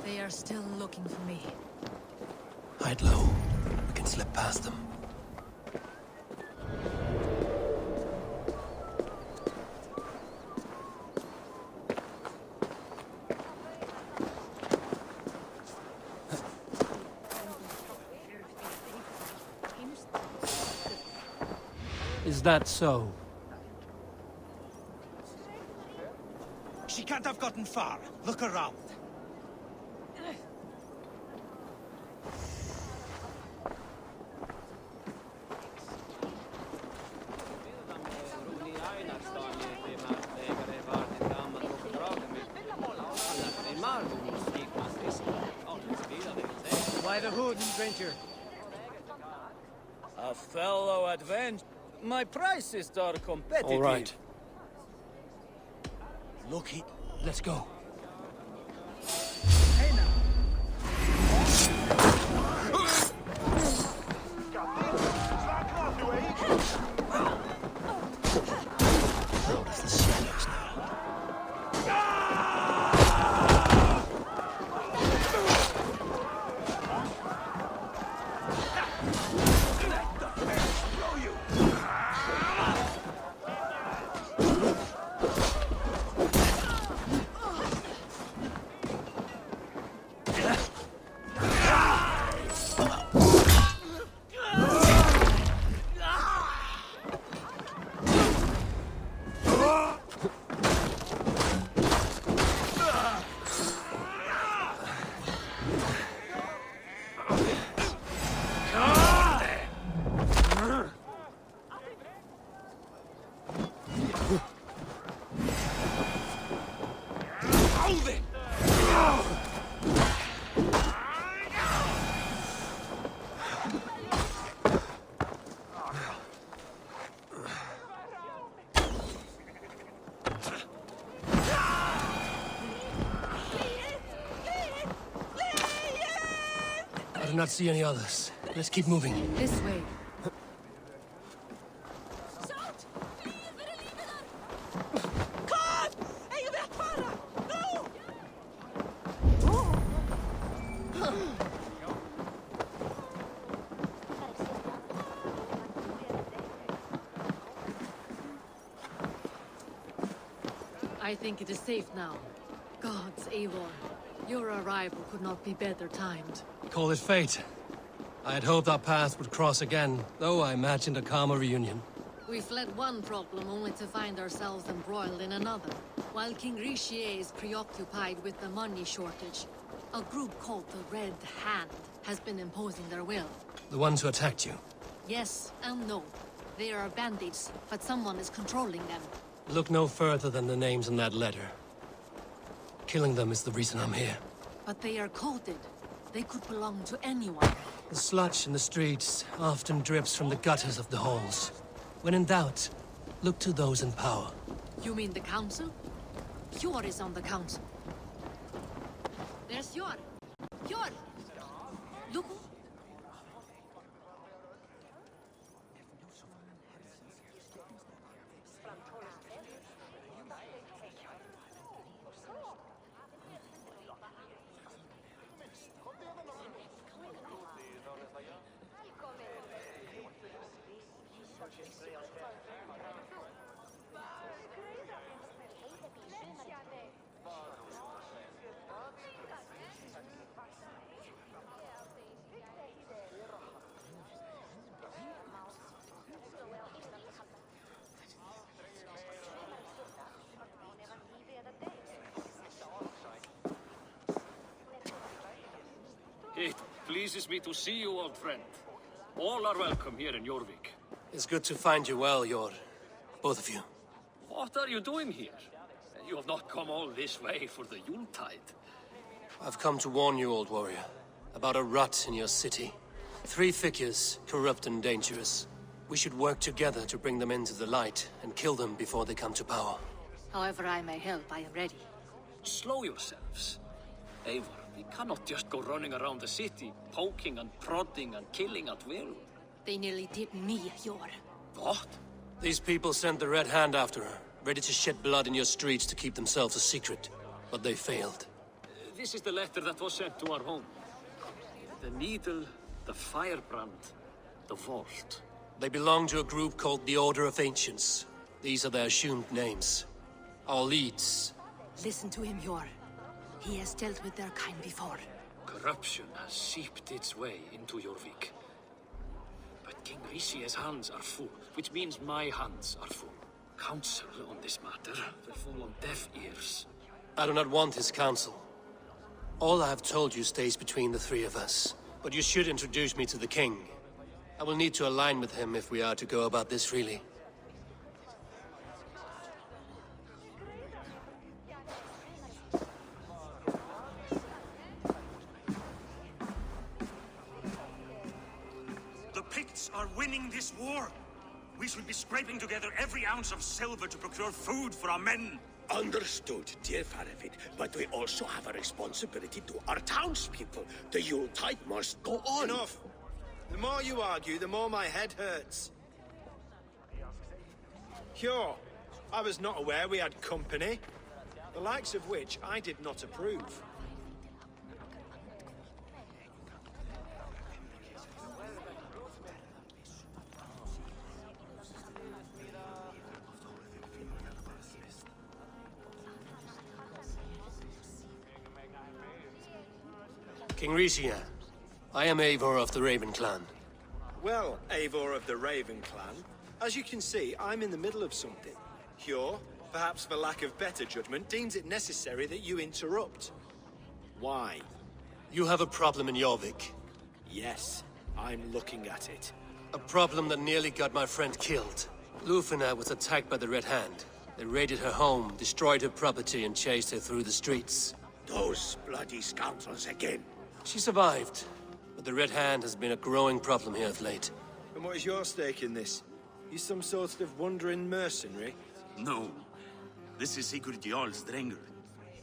They are still looking for me. Hide low. We can slip past them. Is that so? She can't have gotten far. Look around. Why the hood, stranger? A fellow adventurer. My prices are competitive. All right. Look it. Let's go. Hey now. Notice the shadows now. I do not see any others. Let's keep moving. This way. I think it is safe now. Gods, Eivor. Your arrival could not be better timed. Call it fate. I had hoped our paths would cross again, though I imagined a calmer reunion. We fled one problem only to find ourselves embroiled in another. While King Richier is preoccupied with the money shortage, a group called the Red Hand has been imposing their will. The ones who attacked you. Yes and no. They are bandits, but someone is controlling them. Look no further than the names in that letter. Killing them is the reason I'm here. But they are coded. They could belong to anyone. The sludge in the streets often drips from the gutters of the halls. When in doubt, look to those in power. You mean the council? Hjor is on the council. There's Hjor. Hjor! Look. It pleases me to see you, old friend. All are welcome here in Jorvik. It's good to find you well, Yor. Both of you. What are you doing here? You have not come all this way for the Yuletide. I've come to warn you, old warrior, about a rut in your city. 3 figures, corrupt and dangerous. We should work together to bring them into the light and kill them before they come to power. However I may help, I am ready. Slow yourselves. Eivor, we cannot just go running around the city, poking and prodding and killing at will. They nearly did me, Hjor. What? These people sent the Red Hand after her, ready to shed blood in your streets to keep themselves a secret. But they failed. This is the letter that was sent to our home. The needle, the firebrand, the vault. They belong to a group called the Order of Ancients. These are their assumed names. Our leads. Listen to him, Yor. He has dealt with their kind before. Corruption has seeped its way into Jorvik. But King Rishie's hands are full, which means my hands are full. Counsel on this matter will fall on deaf ears. I do not want his counsel. All I have told you stays between the three of us. But you should introduce me to the king. I will need to align with him if we are to go about this freely. The Picts are winning this war. We should be scraping together every ounce of silver to procure food for our men. Understood, dear Faravid, but we also have a responsibility to our townspeople. The Yuletide must go on. Enough! The more you argue, the more my head hurts. Sure, I was not aware we had company, the likes of which I did not approve. King Rishia, I am Eivor of the Raven Clan. Well, Eivor of the Raven Clan, as you can see, I'm in the middle of something. Hjor, perhaps for lack of better judgment, deems it necessary that you interrupt. Why? You have a problem in Jorvik. Yes, I'm looking at it. A problem that nearly got my friend killed. Lufina was attacked by the Red Hand. They raided her home, destroyed her property, and chased her through the streets. Those bloody scoundrels again. She survived, but the Red Hand has been a growing problem here of late. And what is your stake in this? You some sort of wandering mercenary? No. This is Sigurd Jarl's Drenger.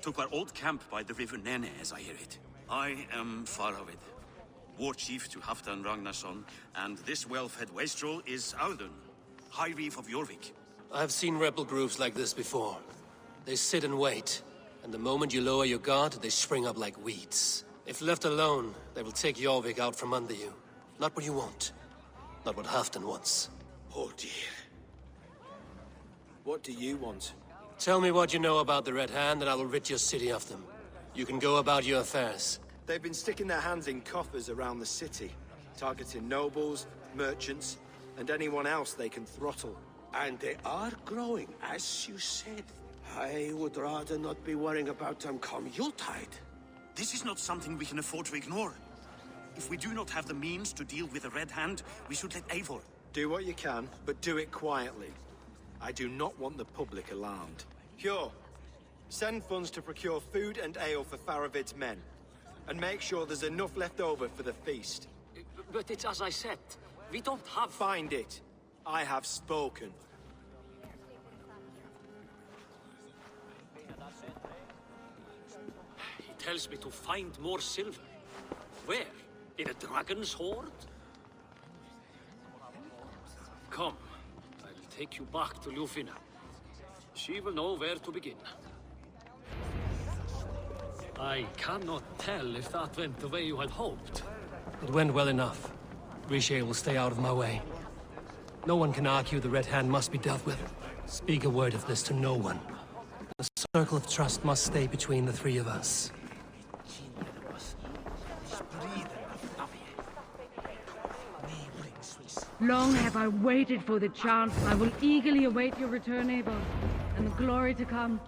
Took our old camp by the river Nene, as I hear it. I am Faravid, war chief to Halfdan Ragnarsson, and this well-fed wastrel is Audun, High Reef of Jorvik. I have seen rebel groups like this before. They sit and wait, and the moment you lower your guard, they spring up like weeds. If left alone, they will take Jorvik out from under you. Not what you want. Not what Halfdan wants. Oh dear. What do you want? Tell me what you know about the Red Hand, and I will rid your city of them. You can go about your affairs. They've been sticking their hands in coffers around the city, targeting nobles, merchants, and anyone else they can throttle. And they are growing, as you said. I would rather not be worrying about them come Yuletide. This is not something we can afford to ignore. If we do not have the means to deal with the Red Hand, we should let Eivor. Do what you can, but do it quietly. I do not want the public alarmed. Hjor, send funds to procure food and ale for Faravid's men. And make sure there's enough left over for the feast. But it's as I said, we don't have... Find it. I have spoken. He tells me to find more silver. Where? In a dragon's hoard? Come, I'll take you back to Lufina. She will know where to begin. I cannot tell if that went the way you had hoped. It went well enough. Riche will stay out of my way. No one can argue the Red Hand must be dealt with. Speak a word of this to no one. The circle of trust must stay between the three of us. Long have I waited for the chance. I will eagerly await your return, Eivor, and the glory to come.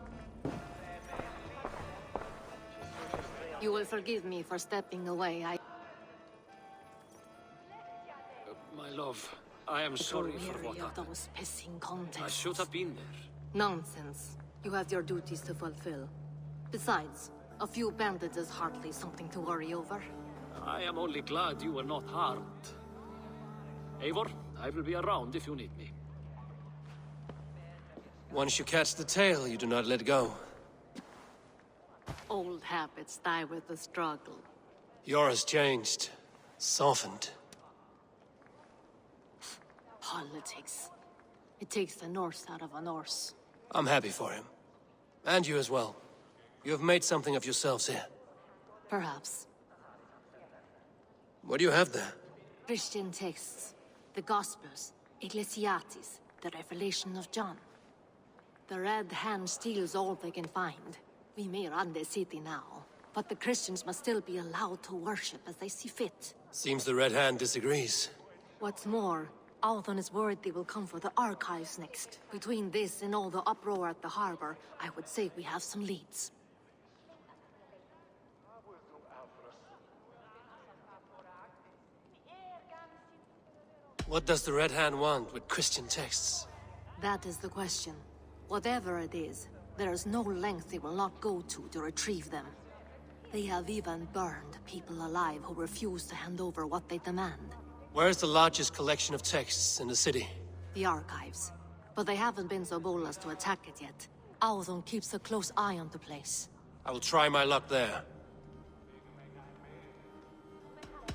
You will forgive me for stepping away. My love, I am sorry for what Weary of happened. those pissing contests. I should have been there. Nonsense. You have your duties to fulfill. Besides, a few bandits is hardly something to worry over. I am only glad you were not harmed. Eivor, I will be around if you need me. Once you catch the tail, you do not let go. Old habits die with the struggle. Yours changed. Softened. Politics. It takes the Norse out of a Norse. I'm happy for him. And you as well. You have made something of yourselves here. Perhaps. What do you have there? Christian texts, the Gospels, Ecclesiastes, the Revelation of John. The Red Hand steals all they can find. We may run the city now, but the Christians must still be allowed to worship as they see fit. Seems the Red Hand disagrees. What's more, Althon is worried they will come for the archives next. Between this and all the uproar at the harbor, I would say we have some leads. What does the Red Hand want with Christian texts? That is the question. Whatever it is, there is no length they will not go to retrieve them. They have even burned people alive who refuse to hand over what they demand. Where's the largest collection of texts in the city? The archives. But they haven't been so bold as to attack it yet. Althon keeps a close eye on the place. I will try my luck there.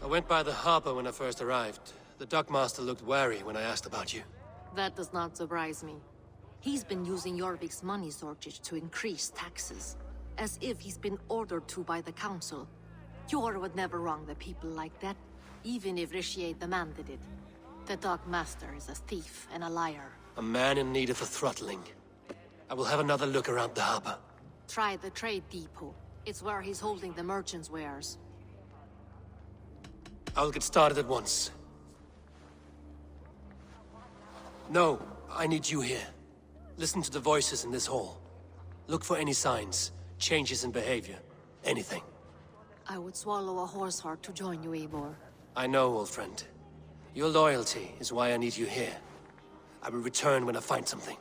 I went by the harbor when I first arrived. The dockmaster looked wary when I asked about you. That does not surprise me. He's been using Jorvik's money shortage to increase taxes. As if he's been ordered to by the council. Jor would never wrong the people like that, even if Richier demanded it. The dockmaster is a thief and a liar. A man in need of a throttling. I will have another look around the harbor. Try the trade depot. It's where he's holding the merchants' wares. I'll get started at once. No, I need you here. Listen to the voices in this hall. Look for any signs, changes in behavior, anything. I would swallow a horse heart to join you, Eivor. I know, old friend. Your loyalty is why I need you here. I will return when I find something.